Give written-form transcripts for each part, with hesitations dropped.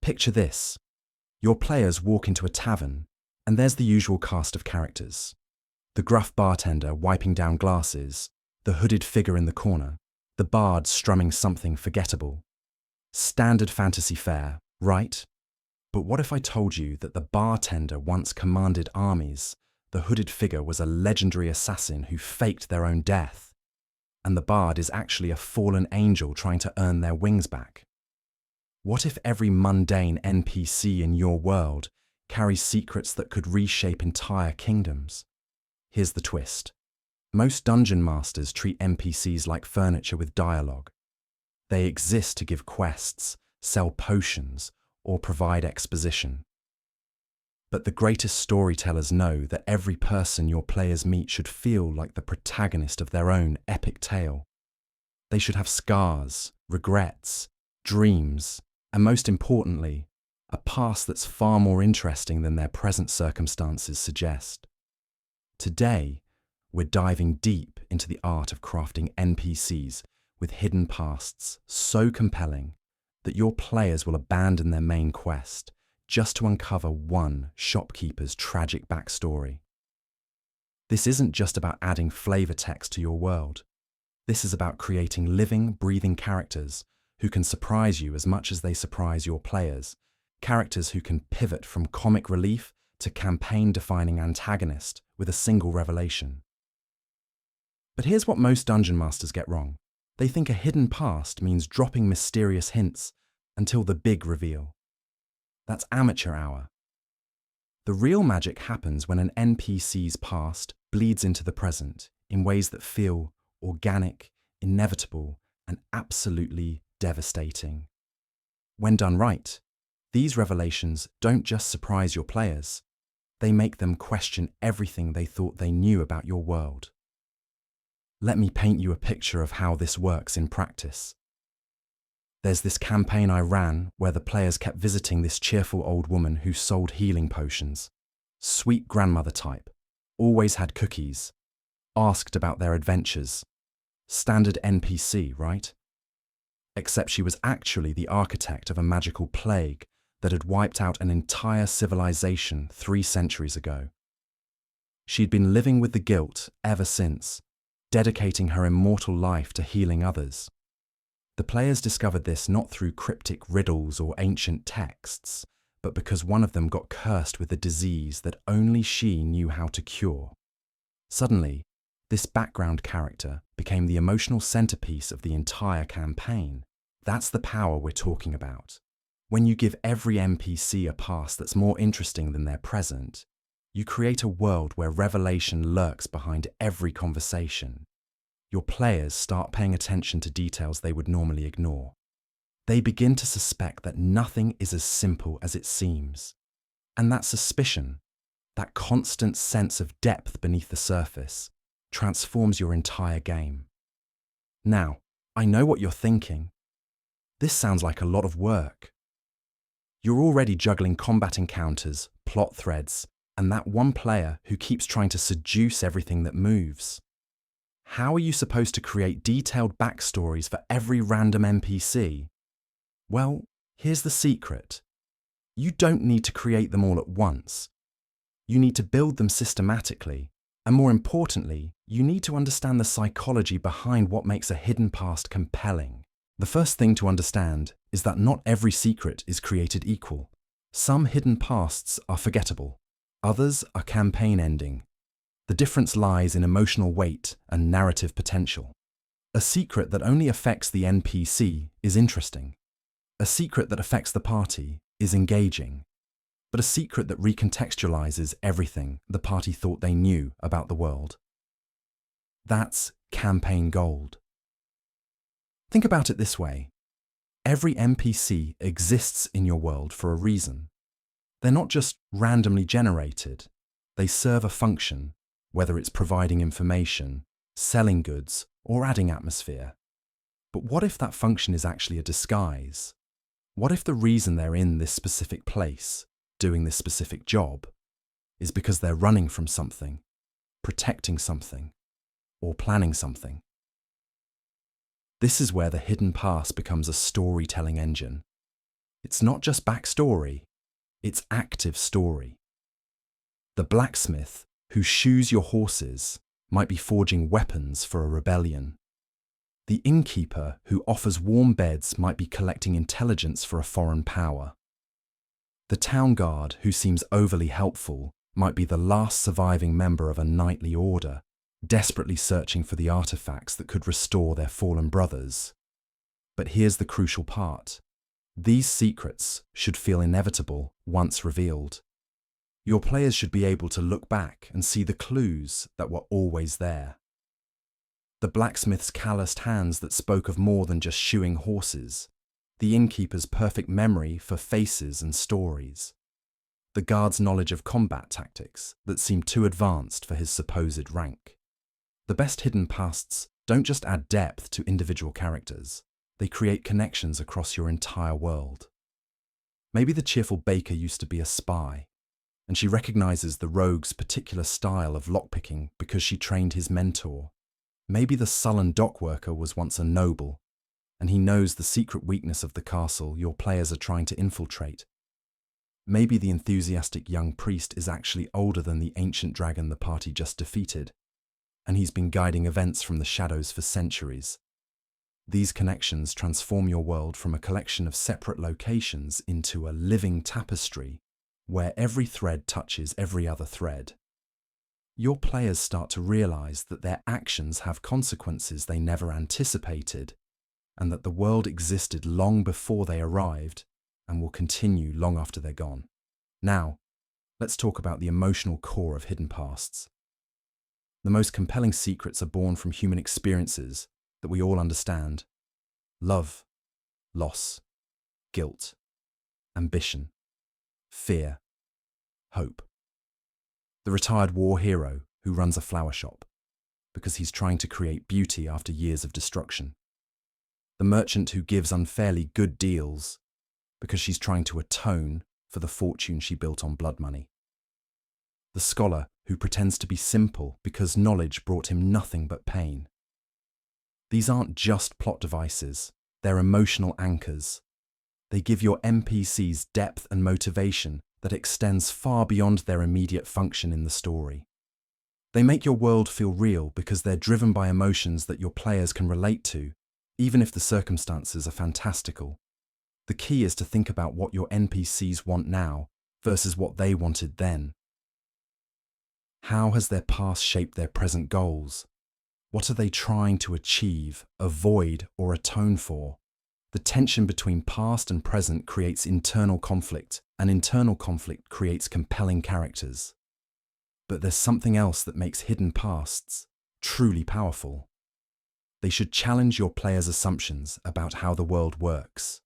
Picture this. Your players walk into a tavern, and there's the usual cast of characters. The gruff bartender wiping down glasses, the hooded figure in the corner, the bard strumming something forgettable. Standard fantasy fare, right? But what if I told you that the bartender once commanded armies, the hooded figure was a legendary assassin who faked their own death, and the bard is actually a fallen angel trying to earn their wings back? What if every mundane NPC in your world carries secrets that could reshape entire kingdoms? Here's the twist. Most dungeon masters treat NPCs like furniture with dialogue. They exist to give quests, sell potions, or provide exposition. But the greatest storytellers know that every person your players meet should feel like the protagonist of their own epic tale. They should have scars, regrets, dreams, and most importantly, a past that's far more interesting than their present circumstances suggest. Today, we're diving deep into the art of crafting NPCs with hidden pasts so compelling that your players will abandon their main quest just to uncover one shopkeeper's tragic backstory. This isn't just about adding flavor text to your world. This is about creating living, breathing characters who can surprise you as much as they surprise your players, characters who can pivot from comic relief to campaign-defining antagonist with a single revelation. But here's what most dungeon masters get wrong. They think a hidden past means dropping mysterious hints until the big reveal. That's amateur hour. The real magic happens when an NPC's past bleeds into the present in ways that feel organic, inevitable, and absolutely devastating. When done right, these revelations don't just surprise your players, they make them question everything they thought they knew about your world. Let me paint you a picture of how this works in practice. There's this campaign I ran where the players kept visiting this cheerful old woman who sold healing potions. Sweet grandmother type, always had cookies, asked about their adventures. Standard NPC, right? Except she was actually the architect of a magical plague that had wiped out an entire civilization 3 centuries ago. She'd been living with the guilt ever since, dedicating her immortal life to healing others. The players discovered this not through cryptic riddles or ancient texts, but because one of them got cursed with a disease that only she knew how to cure. Suddenly, this background character became the emotional centerpiece of the entire campaign. That's the power we're talking about. When you give every NPC a past that's more interesting than their present, you create a world where revelation lurks behind every conversation. Your players start paying attention to details they would normally ignore. They begin to suspect that nothing is as simple as it seems. And that suspicion, that constant sense of depth beneath the surface, transforms your entire game. Now, I know what you're thinking. This sounds like a lot of work. You're already juggling combat encounters, plot threads, and that one player who keeps trying to seduce everything that moves. How are you supposed to create detailed backstories for every random NPC? Well, here's the secret. You don't need to create them all at once. You need to build them systematically, and more importantly, you need to understand the psychology behind what makes a hidden past compelling. The first thing to understand is that not every secret is created equal. Some hidden pasts are forgettable. Others are campaign-ending. The difference lies in emotional weight and narrative potential. A secret that only affects the NPC is interesting. A secret that affects the party is engaging. But a secret that recontextualizes everything the party thought they knew about the world. That's campaign gold. Think about it this way. Every NPC exists in your world for a reason. They're not just randomly generated. They serve a function, whether it's providing information, selling goods, or adding atmosphere. But what if that function is actually a disguise? What if the reason they're in this specific place, doing this specific job, is because they're running from something, protecting something, or planning something? This is where the hidden past becomes a storytelling engine. It's not just backstory, it's active story. The blacksmith who shoes your horses might be forging weapons for a rebellion. The innkeeper who offers warm beds might be collecting intelligence for a foreign power. The town guard who seems overly helpful might be the last surviving member of a knightly order, desperately searching for the artifacts that could restore their fallen brothers. But here's the crucial part. These secrets should feel inevitable once revealed. Your players should be able to look back and see the clues that were always there. The blacksmith's calloused hands that spoke of more than just shoeing horses, the innkeeper's perfect memory for faces and stories, the guard's knowledge of combat tactics that seemed too advanced for his supposed rank. The best hidden pasts don't just add depth to individual characters, they create connections across your entire world. Maybe the cheerful baker used to be a spy, and she recognizes the rogue's particular style of lockpicking because she trained his mentor. Maybe the sullen dockworker was once a noble, and he knows the secret weakness of the castle your players are trying to infiltrate. Maybe the enthusiastic young priest is actually older than the ancient dragon the party just defeated, and he's been guiding events from the shadows for centuries. These connections transform your world from a collection of separate locations into a living tapestry where every thread touches every other thread. Your players start to realize that their actions have consequences they never anticipated, and that the world existed long before they arrived and will continue long after they're gone. Now, let's talk about the emotional core of hidden pasts. The most compelling secrets are born from human experiences that we all understand: love, loss, guilt, ambition, fear, hope. The retired war hero who runs a flower shop because he's trying to create beauty after years of destruction. The merchant who gives unfairly good deals because she's trying to atone for the fortune she built on blood money. The scholar who pretends to be simple because knowledge brought him nothing but pain. These aren't just plot devices, they're emotional anchors. They give your NPCs depth and motivation that extends far beyond their immediate function in the story. They make your world feel real because they're driven by emotions that your players can relate to, even if the circumstances are fantastical. The key is to think about what your NPCs want now versus what they wanted then. How has their past shaped their present goals? What are they trying to achieve, avoid, or atone for? The tension between past and present creates internal conflict, and internal conflict creates compelling characters. But there's something else that makes hidden pasts truly powerful. They should challenge your players' assumptions about how the world works.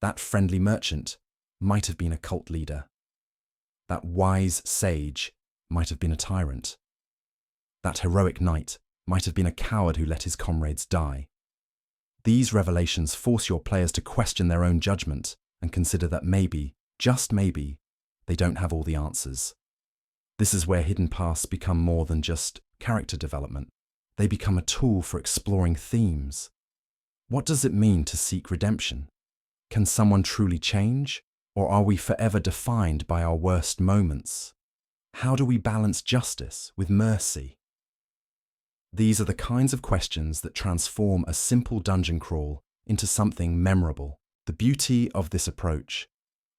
That friendly merchant might have been a cult leader. That wise sage might have been a tyrant. That heroic knight might have been a coward who let his comrades die. These revelations force your players to question their own judgment and consider that maybe, just maybe, they don't have all the answers. This is where hidden pasts become more than just character development. They become a tool for exploring themes. What does it mean to seek redemption? Can someone truly change, or are we forever defined by our worst moments? How do we balance justice with mercy? These are the kinds of questions that transform a simple dungeon crawl into something memorable. The beauty of this approach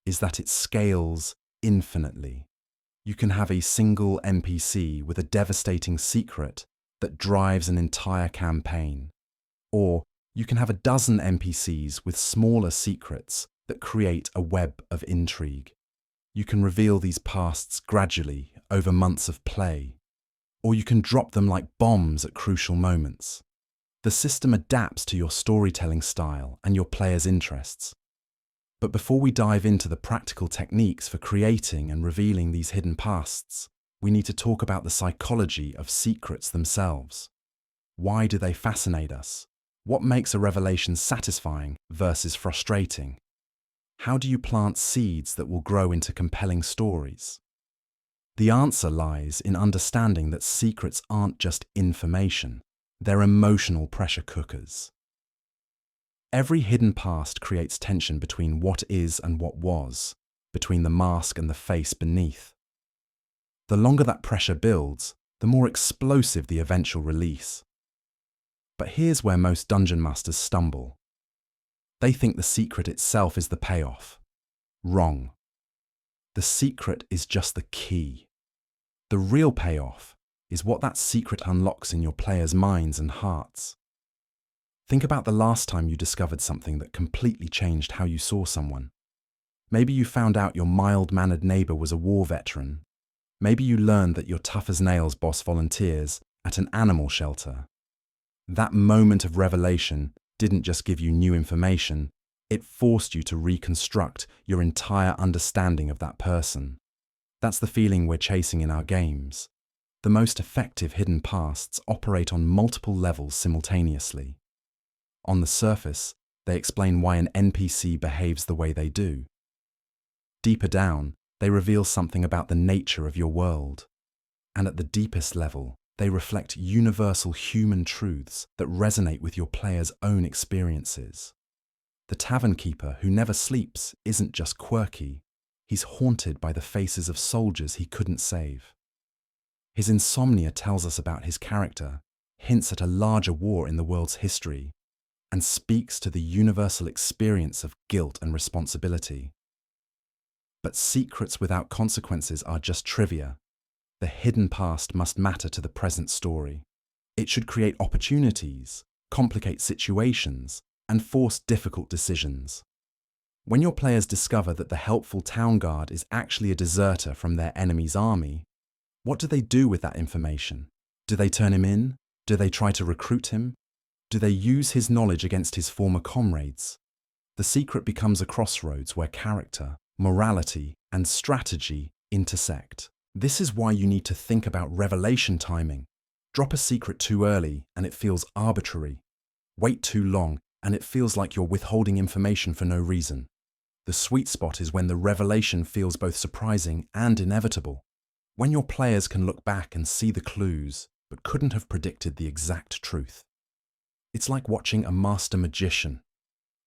is that it scales infinitely. You can have a single NPC with a devastating secret that drives an entire campaign. Or you can have a dozen NPCs with smaller secrets that create a web of intrigue. You can reveal these pasts gradually over months of play, or you can drop them like bombs at crucial moments. The system adapts to your storytelling style and your players' interests. But before we dive into the practical techniques for creating and revealing these hidden pasts, we need to talk about the psychology of secrets themselves. Why do they fascinate us? What makes a revelation satisfying versus frustrating? How do you plant seeds that will grow into compelling stories? The answer lies in understanding that secrets aren't just information, they're emotional pressure cookers. Every hidden past creates tension between what is and what was, between the mask and the face beneath. The longer that pressure builds, the more explosive the eventual release. But here's where most dungeon masters stumble. They think the secret itself is the payoff. Wrong. The secret is just the key. The real payoff is what that secret unlocks in your players' minds and hearts. Think about the last time you discovered something that completely changed how you saw someone. Maybe you found out your mild-mannered neighbor was a war veteran. Maybe you learned that your tough-as-nails boss volunteers at an animal shelter. That moment of revelation didn't just give you new information, it forced you to reconstruct your entire understanding of that person. That's the feeling we're chasing in our games. The most effective hidden pasts operate on multiple levels simultaneously. On the surface, they explain why an NPC behaves the way they do. Deeper down, they reveal something about the nature of your world. And at the deepest level, they reflect universal human truths that resonate with your players' own experiences. The tavern keeper who never sleeps isn't just quirky, he's haunted by the faces of soldiers he couldn't save. His insomnia tells us about his character, hints at a larger war in the world's history, and speaks to the universal experience of guilt and responsibility. But secrets without consequences are just trivia. The hidden past must matter to the present story. It should create opportunities, complicate situations, and force difficult decisions. When your players discover that the helpful town guard is actually a deserter from their enemy's army, what do they do with that information? Do they turn him in? Do they try to recruit him? Do they use his knowledge against his former comrades? The secret becomes a crossroads where character, morality, and strategy intersect. This is why you need to think about revelation timing. Drop a secret too early and it feels arbitrary. Wait too long and it feels like you're withholding information for no reason. The sweet spot is when the revelation feels both surprising and inevitable. When your players can look back and see the clues, but couldn't have predicted the exact truth. It's like watching a master magician.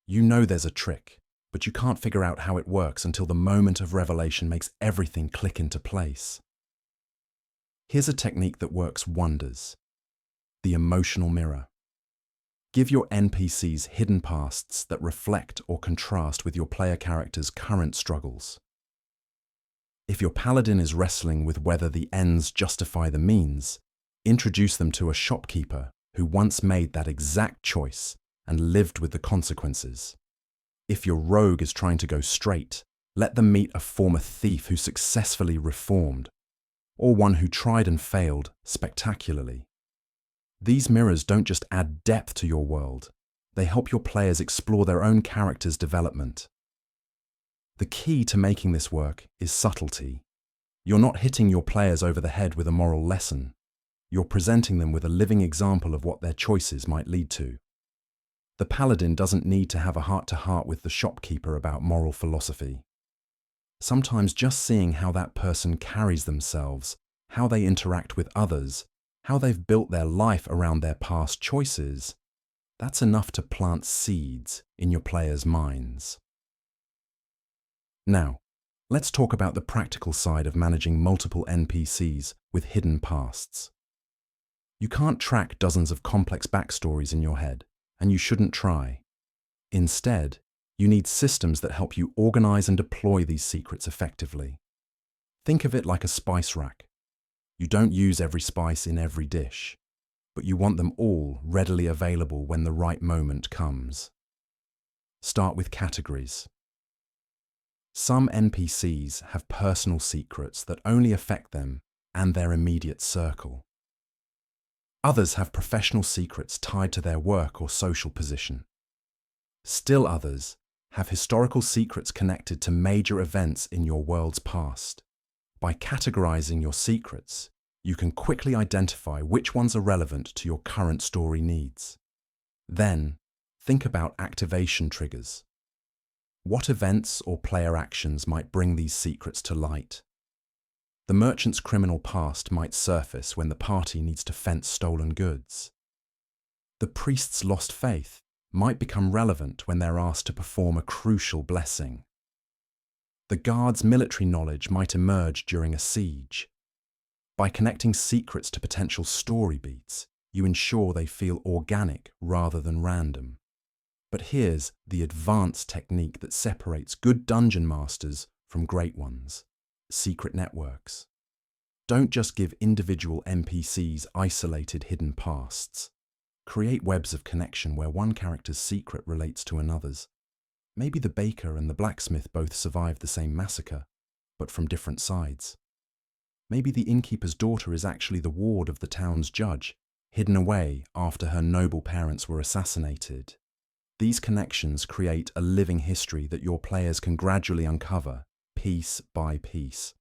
You know there's a trick, but you can't figure out how it works until the moment of revelation makes everything click into place. Here's a technique that works wonders. The emotional mirror. Give your NPCs hidden pasts that reflect or contrast with your player character's current struggles. If your paladin is wrestling with whether the ends justify the means, introduce them to a shopkeeper who once made that exact choice and lived with the consequences. If your rogue is trying to go straight, let them meet a former thief who successfully reformed, or one who tried and failed spectacularly. These mirrors don't just add depth to your world, they help your players explore their own character's development. The key to making this work is subtlety. You're not hitting your players over the head with a moral lesson. You're presenting them with a living example of what their choices might lead to. The paladin doesn't need to have a heart-to-heart with the shopkeeper about moral philosophy. Sometimes just seeing how that person carries themselves, how they interact with others, how they've built their life around their past choices, that's enough to plant seeds in your players' minds. Now, let's talk about the practical side of managing multiple NPCs with hidden pasts. You can't track dozens of complex backstories in your head, and you shouldn't try. Instead, you need systems that help you organize and deploy these secrets effectively. Think of it like a spice rack. You don't use every spice in every dish, but you want them all readily available when the right moment comes. Start with categories. Some NPCs have personal secrets that only affect them and their immediate circle. Others have professional secrets tied to their work or social position. Still others have historical secrets connected to major events in your world's past. By categorizing your secrets, you can quickly identify which ones are relevant to your current story needs. Then, think about activation triggers. What events or player actions might bring these secrets to light? The merchant's criminal past might surface when the party needs to fence stolen goods. The priest's lost faith might become relevant when they're asked to perform a crucial blessing. The guard's military knowledge might emerge during a siege. By connecting secrets to potential story beats, you ensure they feel organic rather than random. But here's the advanced technique that separates good dungeon masters from great ones: secret networks. Don't just give individual NPCs isolated hidden pasts. Create webs of connection where one character's secret relates to another's. Maybe the baker and the blacksmith both survived the same massacre, but from different sides. Maybe the innkeeper's daughter is actually the ward of the town's judge, hidden away after her noble parents were assassinated. These connections create a living history that your players can gradually uncover, piece by piece.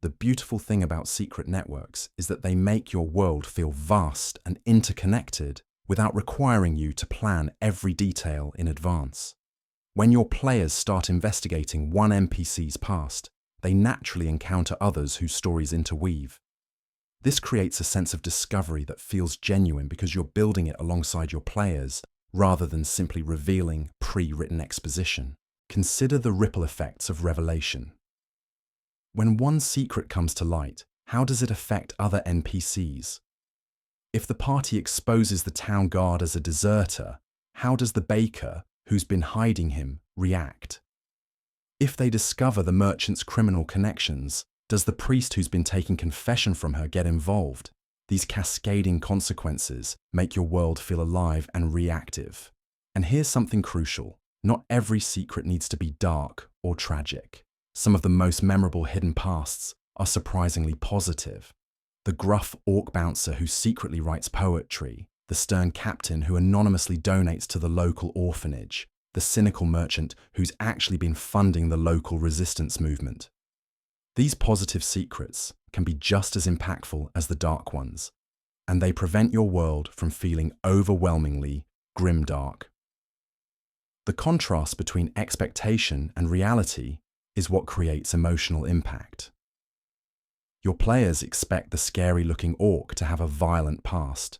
The beautiful thing about secret networks is that they make your world feel vast and interconnected without requiring you to plan every detail in advance. When your players start investigating one NPC's past, they naturally encounter others whose stories interweave. This creates a sense of discovery that feels genuine because you're building it alongside your players rather than simply revealing pre-written exposition. Consider the ripple effects of revelation. When one secret comes to light, how does it affect other NPCs? If the party exposes the town guard as a deserter, how does the baker, who's been hiding him, react? If they discover the merchant's criminal connections, does the priest who's been taking confession from her get involved? These cascading consequences make your world feel alive and reactive. And here's something crucial: not every secret needs to be dark or tragic. Some of the most memorable hidden pasts are surprisingly positive. The gruff orc bouncer who secretly writes poetry, the stern captain who anonymously donates to the local orphanage, the cynical merchant who's actually been funding the local resistance movement. These positive secrets can be just as impactful as the dark ones, and they prevent your world from feeling overwhelmingly grimdark. The contrast between expectation and reality is what creates emotional impact. Your players expect the scary-looking orc to have a violent past,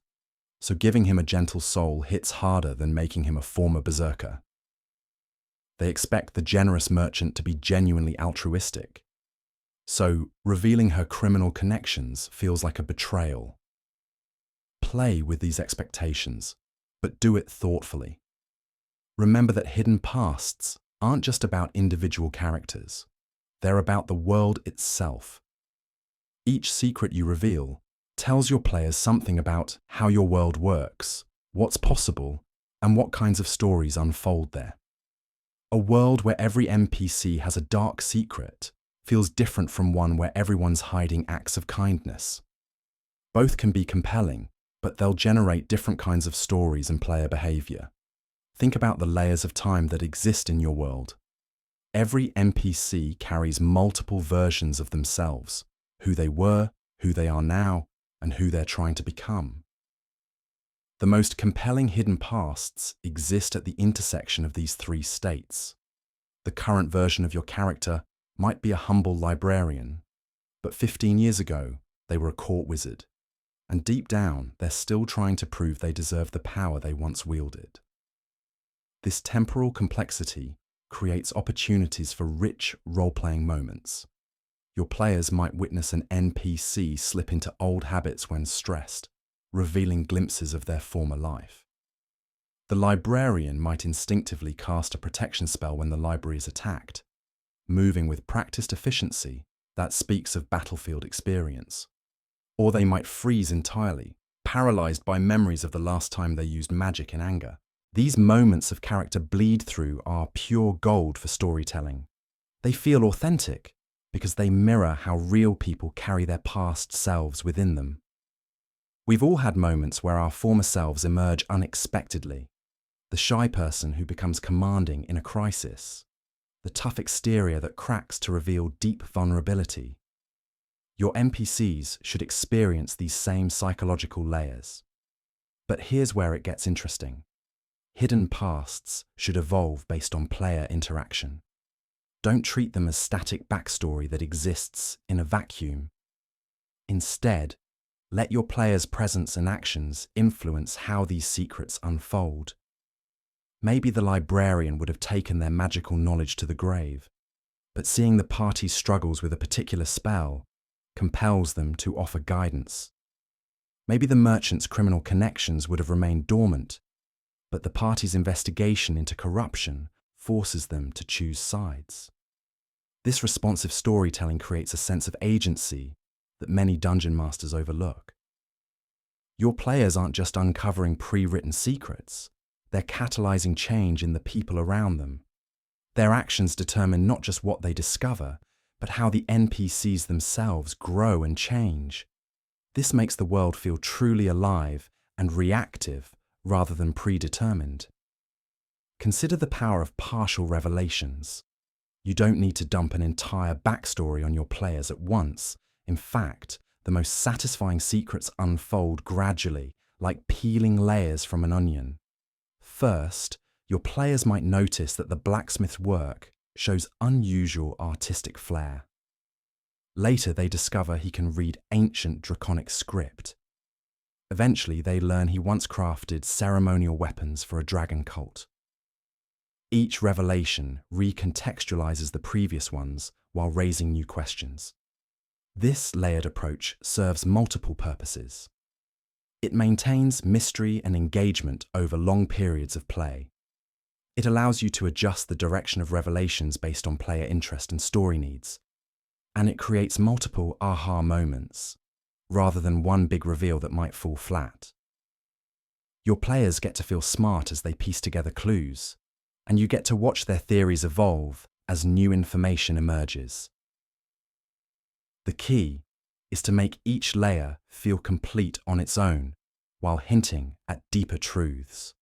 so giving him a gentle soul hits harder than making him a former berserker. They expect the generous merchant to be genuinely altruistic, so revealing her criminal connections feels like a betrayal. Play with these expectations, but do it thoughtfully. Remember that hidden pasts aren't just about individual characters, they're about the world itself. Each secret you reveal tells your players something about how your world works, what's possible, and what kinds of stories unfold there. A world where every NPC has a dark secret feels different from one where everyone's hiding acts of kindness. Both can be compelling, but they'll generate different kinds of stories and player behavior. Think about the layers of time that exist in your world. Every NPC carries multiple versions of themselves: who they were, who they are now, and who they're trying to become. The most compelling hidden pasts exist at the intersection of these three states. The current version of your character might be a humble librarian, but 15 years ago, they were a court wizard, and deep down, they're still trying to prove they deserve the power they once wielded. This temporal complexity creates opportunities for rich role-playing moments. Your players might witness an NPC slip into old habits when stressed, revealing glimpses of their former life. The librarian might instinctively cast a protection spell when the library is attacked, moving with practiced efficiency that speaks of battlefield experience. Or they might freeze entirely, paralyzed by memories of the last time they used magic in anger. These moments of character bleed through are pure gold for storytelling. They feel authentic because they mirror how real people carry their past selves within them. We've all had moments where our former selves emerge unexpectedly. The shy person who becomes commanding in a crisis. The tough exterior that cracks to reveal deep vulnerability. Your NPCs should experience these same psychological layers. But here's where it gets interesting. Hidden pasts should evolve based on player interaction. Don't treat them as static backstory that exists in a vacuum. Instead, let your players' presence and actions influence how these secrets unfold. Maybe the librarian would have taken their magical knowledge to the grave, but seeing the party's struggles with a particular spell compels them to offer guidance. Maybe the merchant's criminal connections would have remained dormant, but the party's investigation into corruption forces them to choose sides. This responsive storytelling creates a sense of agency that many dungeon masters overlook. Your players aren't just uncovering pre-written secrets, they're catalyzing change in the people around them. Their actions determine not just what they discover, but how the NPCs themselves grow and change. This makes the world feel truly alive and reactive rather than predetermined. Consider the power of partial revelations. You don't need to dump an entire backstory on your players at once. In fact, the most satisfying secrets unfold gradually, like peeling layers from an onion. First, your players might notice that the blacksmith's work shows unusual artistic flair. Later, they discover he can read ancient draconic script. Eventually, they learn he once crafted ceremonial weapons for a dragon cult. Each revelation recontextualizes the previous ones while raising new questions. This layered approach serves multiple purposes. It maintains mystery and engagement over long periods of play. It allows you to adjust the direction of revelations based on player interest and story needs. And it creates multiple aha moments, rather than one big reveal that might fall flat. Your players get to feel smart as they piece together clues, and you get to watch their theories evolve as new information emerges. The key is to make each layer feel complete on its own, while hinting at deeper truths.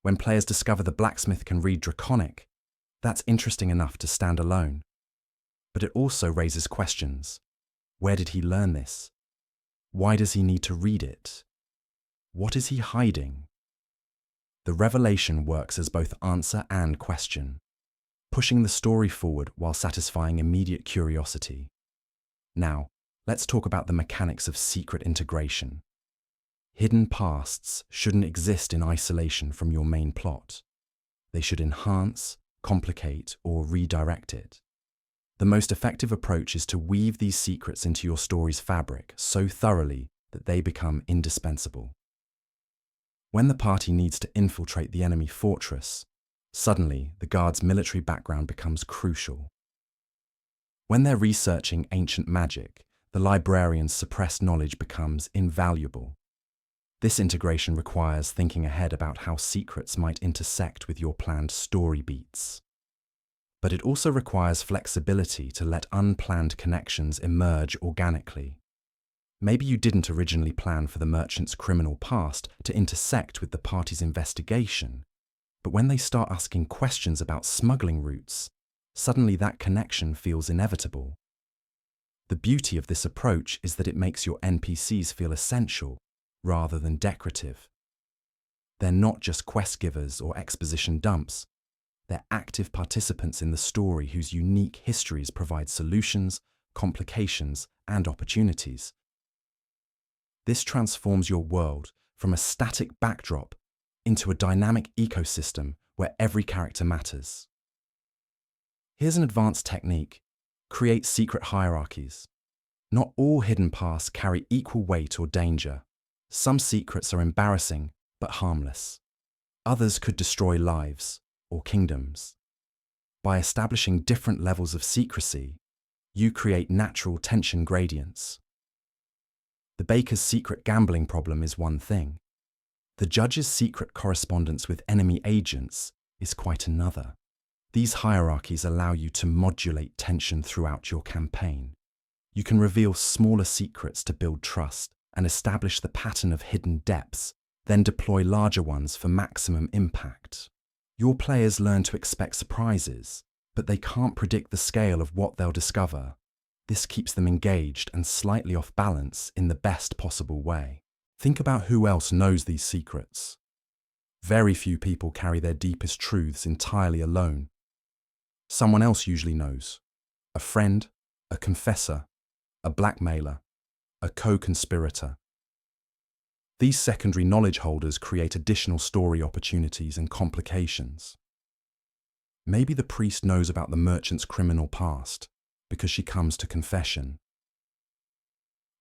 When players discover the blacksmith can read Draconic, that's interesting enough to stand alone. But it also raises questions. Where did he learn this? Why does he need to read it? What is he hiding? The revelation works as both answer and question, pushing the story forward while satisfying immediate curiosity. Now, let's talk about the mechanics of secret integration. Hidden pasts shouldn't exist in isolation from your main plot. They should enhance, complicate, or redirect it. The most effective approach is to weave these secrets into your story's fabric so thoroughly that they become indispensable. When the party needs to infiltrate the enemy fortress, suddenly the guard's military background becomes crucial. When they're researching ancient magic, the librarian's suppressed knowledge becomes invaluable. This integration requires thinking ahead about how secrets might intersect with your planned story beats. But it also requires flexibility to let unplanned connections emerge organically. Maybe you didn't originally plan for the merchant's criminal past to intersect with the party's investigation, but when they start asking questions about smuggling routes, suddenly that connection feels inevitable. The beauty of this approach is that it makes your NPCs feel essential rather than decorative. They're not just quest givers or exposition dumps. They're active participants in the story whose unique histories provide solutions, complications, and opportunities. This transforms your world from a static backdrop into a dynamic ecosystem where every character matters. Here's an advanced technique. Create secret hierarchies. Not all hidden paths carry equal weight or danger. Some secrets are embarrassing but harmless. Others could destroy lives or kingdoms. By establishing different levels of secrecy, you create natural tension gradients. The baker's secret gambling problem is one thing. The judge's secret correspondence with enemy agents is quite another. These hierarchies allow you to modulate tension throughout your campaign. You can reveal smaller secrets to build trust and establish the pattern of hidden depths, then deploy larger ones for maximum impact. Your players learn to expect surprises, but they can't predict the scale of what they'll discover. This keeps them engaged and slightly off balance in the best possible way. Think about who else knows these secrets. Very few people carry their deepest truths entirely alone. Someone else usually knows. A friend, a confessor, a blackmailer, a co-conspirator. These secondary knowledge holders create additional story opportunities and complications. Maybe the priest knows about the merchant's criminal past because she comes to confession.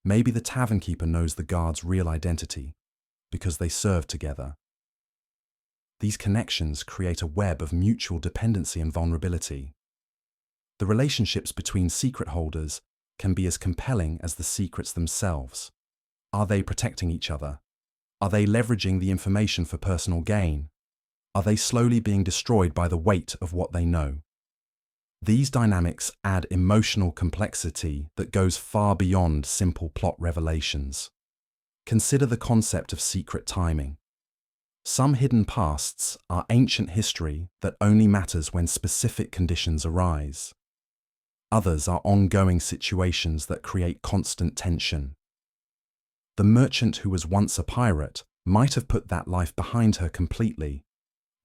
Maybe the tavern keeper knows the guard's real identity because they serve together. These connections create a web of mutual dependency and vulnerability. The relationships between secret holders can be as compelling as the secrets themselves. Are they protecting each other? Are they leveraging the information for personal gain? Are they slowly being destroyed by the weight of what they know? These dynamics add emotional complexity that goes far beyond simple plot revelations. Consider the concept of secret timing. Some hidden pasts are ancient history that only matters when specific conditions arise. Others are ongoing situations that create constant tension. The merchant who was once a pirate might have put that life behind her completely,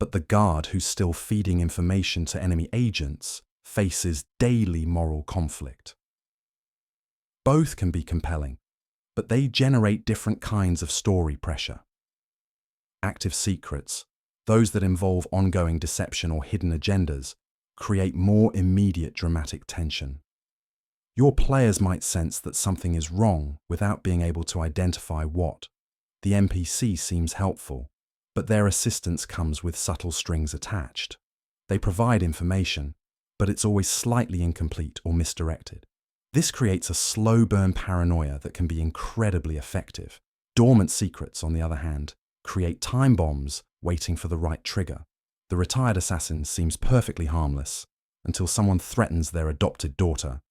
but the guard who's still feeding information to enemy agents faces daily moral conflict. Both can be compelling, but they generate different kinds of story pressure. Active secrets, those that involve ongoing deception or hidden agendas, create more immediate dramatic tension. Your players might sense that something is wrong without being able to identify what. The NPC seems helpful, but their assistance comes with subtle strings attached. They provide information, but it's always slightly incomplete or misdirected. This creates a slow burn paranoia that can be incredibly effective. Dormant secrets, on the other hand, create time bombs waiting for the right trigger. The retired assassin seems perfectly harmless until someone threatens their adopted daughter.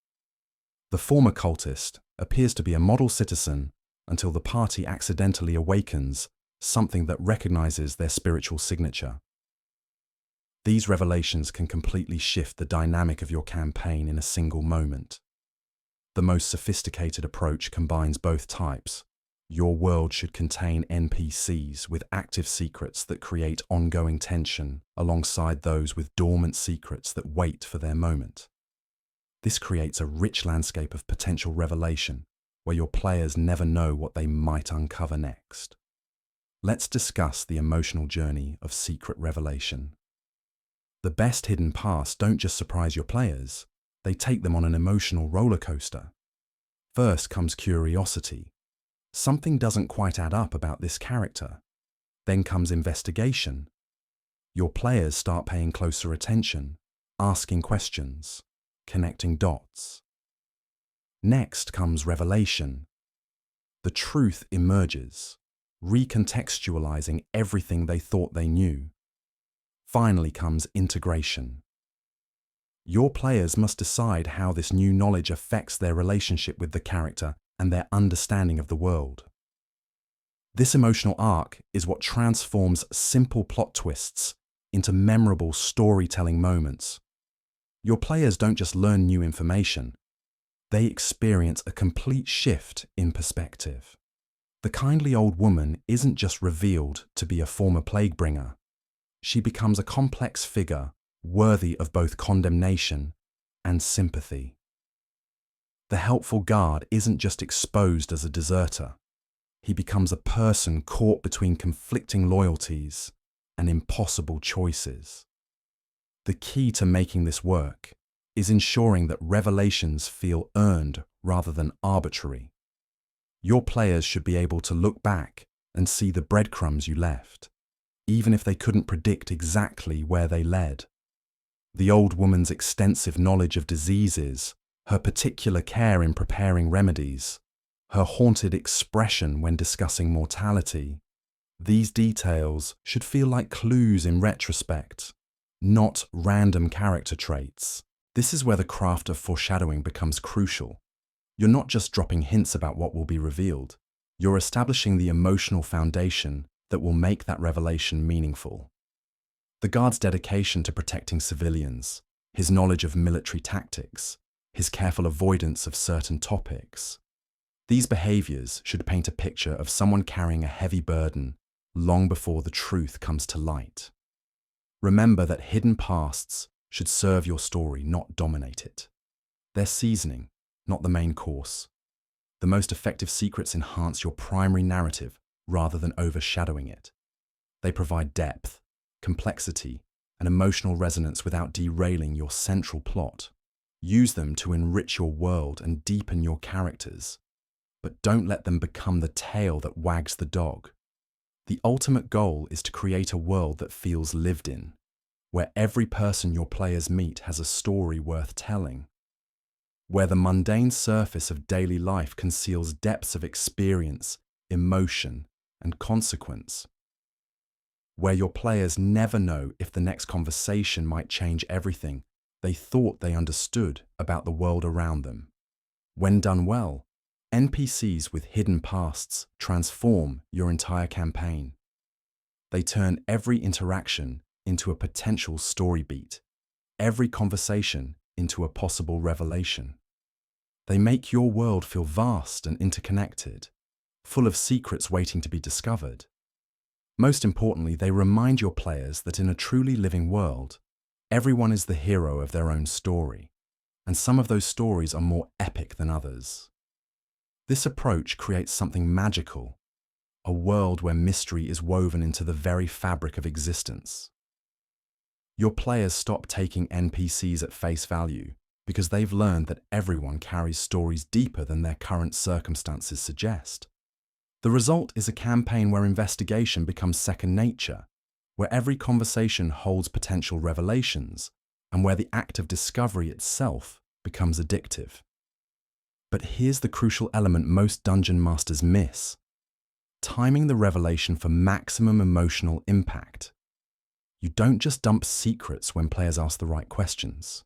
The former cultist appears to be a model citizen until the party accidentally awakens something that recognizes their spiritual signature. These revelations can completely shift the dynamic of your campaign in a single moment. The most sophisticated approach combines both types. Your world should contain NPCs with active secrets that create ongoing tension alongside those with dormant secrets that wait for their moment. This creates a rich landscape of potential revelation where your players never know what they might uncover next. Let's discuss the emotional journey of secret revelation. The best hidden pasts don't just surprise your players, they take them on an emotional roller coaster. First comes curiosity. Something doesn't quite add up about this character. Then comes investigation. Your players start paying closer attention, asking questions, connecting dots. Next comes revelation. The truth emerges, recontextualizing everything they thought they knew. Finally comes integration. Your players must decide how this new knowledge affects their relationship with the character and their understanding of the world. This emotional arc is what transforms simple plot twists into memorable storytelling moments. Your players don't just learn new information, they experience a complete shift in perspective. The kindly old woman isn't just revealed to be a former plague bringer. She becomes a complex figure worthy of both condemnation and sympathy. The helpful guard isn't just exposed as a deserter. He becomes a person caught between conflicting loyalties and impossible choices. The key to making this work is ensuring that revelations feel earned rather than arbitrary. Your players should be able to look back and see the breadcrumbs you left, even if they couldn't predict exactly where they led. The old woman's extensive knowledge of diseases, her particular care in preparing remedies, her haunted expression when discussing mortality. These details should feel like clues in retrospect, not random character traits. This is where the craft of foreshadowing becomes crucial. You're not just dropping hints about what will be revealed, you're establishing the emotional foundation that will make that revelation meaningful. The guard's dedication to protecting civilians, his knowledge of military tactics, his careful avoidance of certain topics. These behaviors should paint a picture of someone carrying a heavy burden long before the truth comes to light. Remember that hidden pasts should serve your story, not dominate it. They're seasoning, not the main course. The most effective secrets enhance your primary narrative rather than overshadowing it. They provide depth, complexity, and emotional resonance without derailing your central plot. Use them to enrich your world and deepen your characters, but don't let them become the tail that wags the dog. The ultimate goal is to create a world that feels lived in, where every person your players meet has a story worth telling, where the mundane surface of daily life conceals depths of experience, emotion, and consequence, where your players never know if the next conversation might change everything they thought they understood about the world around them. When done well, NPCs with hidden pasts transform your entire campaign. They turn every interaction into a potential story beat, every conversation into a possible revelation. They make your world feel vast and interconnected, full of secrets waiting to be discovered. Most importantly, they remind your players that in a truly living world, everyone is the hero of their own story, and some of those stories are more epic than others. This approach creates something magical, a world where mystery is woven into the very fabric of existence. Your players stop taking NPCs at face value because they've learned that everyone carries stories deeper than their current circumstances suggest. The result is a campaign where investigation becomes second nature, where every conversation holds potential revelations, and where the act of discovery itself becomes addictive. But here's the crucial element most dungeon masters miss: timing the revelation for maximum emotional impact. You don't just dump secrets when players ask the right questions.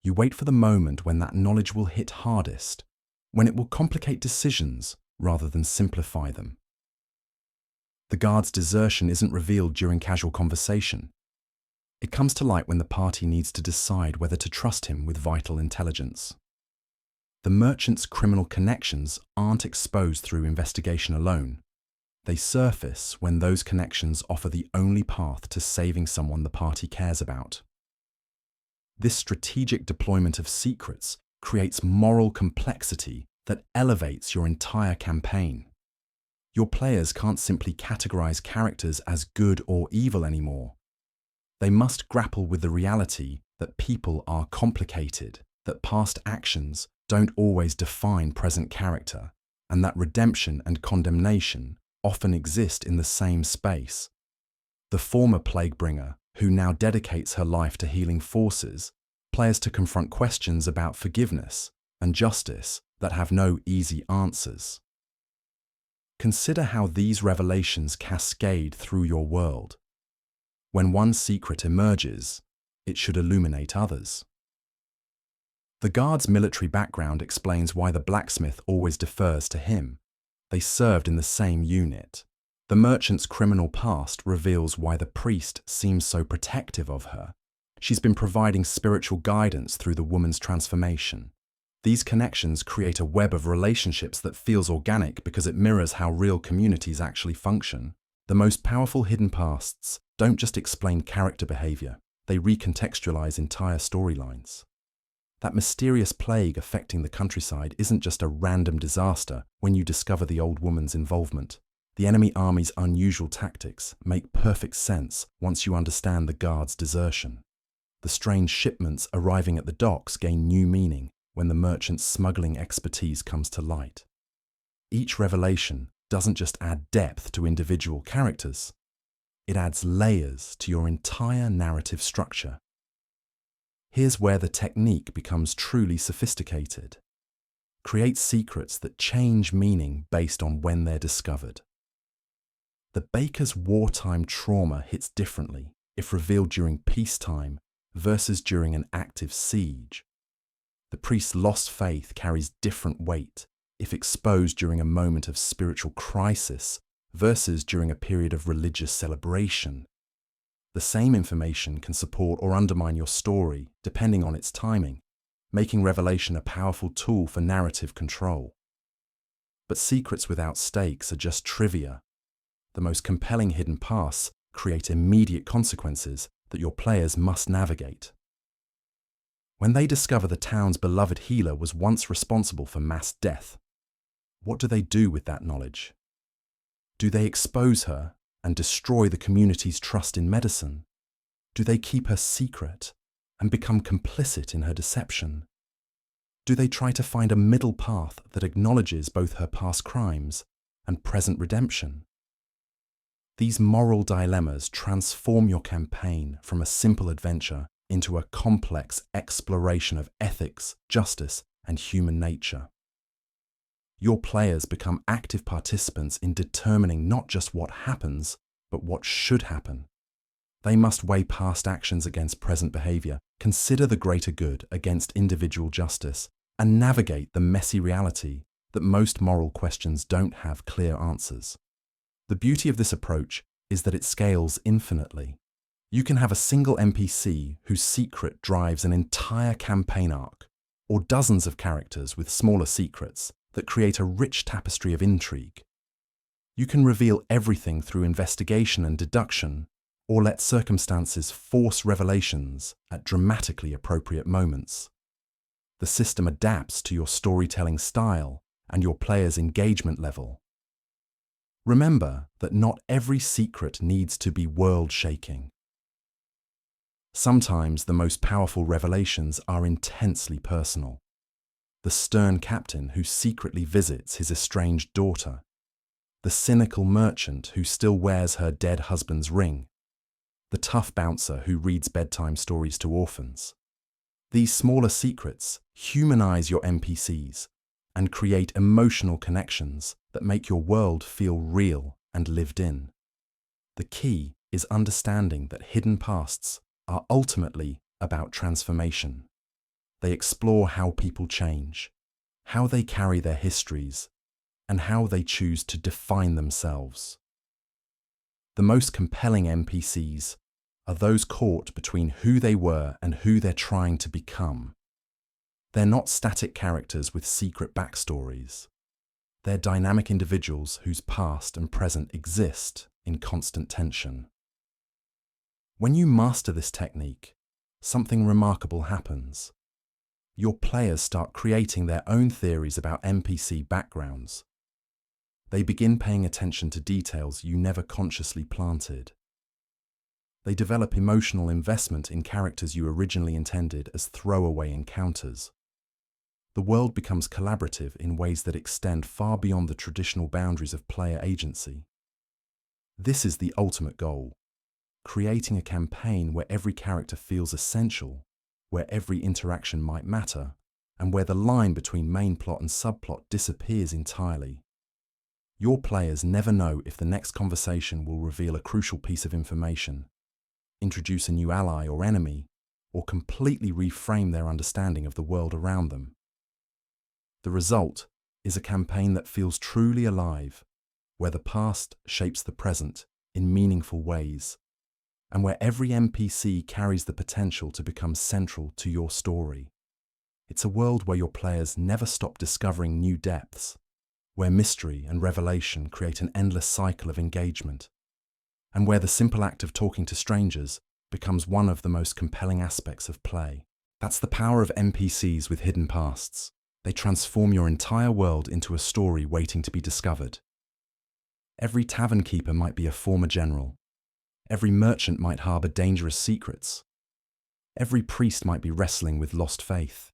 You wait for the moment when that knowledge will hit hardest, when it will complicate decisions rather than simplify them. The guard's desertion isn't revealed during casual conversation. It comes to light when the party needs to decide whether to trust him with vital intelligence. The merchant's criminal connections aren't exposed through investigation alone. They surface when those connections offer the only path to saving someone the party cares about. This strategic deployment of secrets creates moral complexity that elevates your entire campaign. Your players can't simply categorize characters as good or evil anymore. They must grapple with the reality that people are complicated, that past actions don't always define present character, and that redemption and condemnation often exist in the same space. The former Plaguebringer, who now dedicates her life to healing forces, players to confront questions about forgiveness and justice that have no easy answers. Consider how these revelations cascade through your world. When one secret emerges, it should illuminate others. The guard's military background explains why the blacksmith always defers to him. They served in the same unit. The merchant's criminal past reveals why the priest seems so protective of her. She's been providing spiritual guidance through the woman's transformation. These connections create a web of relationships that feels organic because it mirrors how real communities actually function. The most powerful hidden pasts don't just explain character behavior, they recontextualize entire storylines. That mysterious plague affecting the countryside isn't just a random disaster when you discover the old woman's involvement. The enemy army's unusual tactics make perfect sense once you understand the guard's desertion. The strange shipments arriving at the docks gain new meaning when the merchant's smuggling expertise comes to light. Each revelation doesn't just add depth to individual characters, it adds layers to your entire narrative structure. Here's where the technique becomes truly sophisticated. Create secrets that change meaning based on when they're discovered. The baker's wartime trauma hits differently if revealed during peacetime versus during an active siege. The priest's lost faith carries different weight if exposed during a moment of spiritual crisis versus during a period of religious celebration. The same information can support or undermine your story depending on its timing, making revelation a powerful tool for narrative control. But secrets without stakes are just trivia. The most compelling hidden paths create immediate consequences that your players must navigate. When they discover the town's beloved healer was once responsible for mass death, what do they do with that knowledge? Do they expose her and destroy the community's trust in medicine? Do they keep her secret and become complicit in her deception? Do they try to find a middle path that acknowledges both her past crimes and present redemption? These moral dilemmas transform your campaign from a simple adventure into a complex exploration of ethics, justice, and human nature. Your players become active participants in determining not just what happens, but what should happen. They must weigh past actions against present behavior, consider the greater good against individual justice, and navigate the messy reality that most moral questions don't have clear answers. The beauty of this approach is that it scales infinitely. You can have a single NPC whose secret drives an entire campaign arc, or dozens of characters with smaller secrets that create a rich tapestry of intrigue. You can reveal everything through investigation and deduction, or let circumstances force revelations at dramatically appropriate moments. The system adapts to your storytelling style and your players' engagement level. Remember that not every secret needs to be world-shaking. Sometimes the most powerful revelations are intensely personal. The stern captain who secretly visits his estranged daughter, the cynical merchant who still wears her dead husband's ring, the tough bouncer who reads bedtime stories to orphans. These smaller secrets humanize your NPCs and create emotional connections that make your world feel real and lived in. The key is understanding that hidden pasts are ultimately about transformation. They explore how people change, how they carry their histories, and how they choose to define themselves. The most compelling NPCs are those caught between who they were and who they're trying to become. They're not static characters with secret backstories. They're dynamic individuals whose past and present exist in constant tension. When you master this technique, something remarkable happens. Your players start creating their own theories about NPC backgrounds. They begin paying attention to details you never consciously planted. They develop emotional investment in characters you originally intended as throwaway encounters. The world becomes collaborative in ways that extend far beyond the traditional boundaries of player agency. This is the ultimate goal, creating a campaign where every character feels essential, where every interaction might matter, and where the line between main plot and subplot disappears entirely. Your players never know if the next conversation will reveal a crucial piece of information, introduce a new ally or enemy, or completely reframe their understanding of the world around them. The result is a campaign that feels truly alive, where the past shapes the present in meaningful ways, and where every NPC carries the potential to become central to your story. It's a world where your players never stop discovering new depths, where mystery and revelation create an endless cycle of engagement, and where the simple act of talking to strangers becomes one of the most compelling aspects of play. That's the power of NPCs with hidden pasts. They transform your entire world into a story waiting to be discovered. Every tavern keeper might be a former general. Every merchant might harbor dangerous secrets. Every priest might be wrestling with lost faith.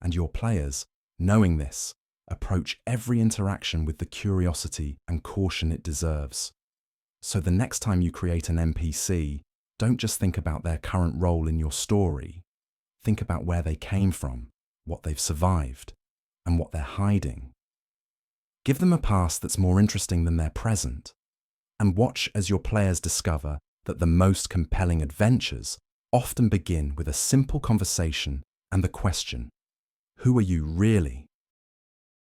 And your players, knowing this, approach every interaction with the curiosity and caution it deserves. So the next time you create an NPC, don't just think about their current role in your story. Think about where they came from, what they've survived, and what they're hiding. Give them a past that's more interesting than their present, and watch as your players discover that the most compelling adventures often begin with a simple conversation and the question, who are you really?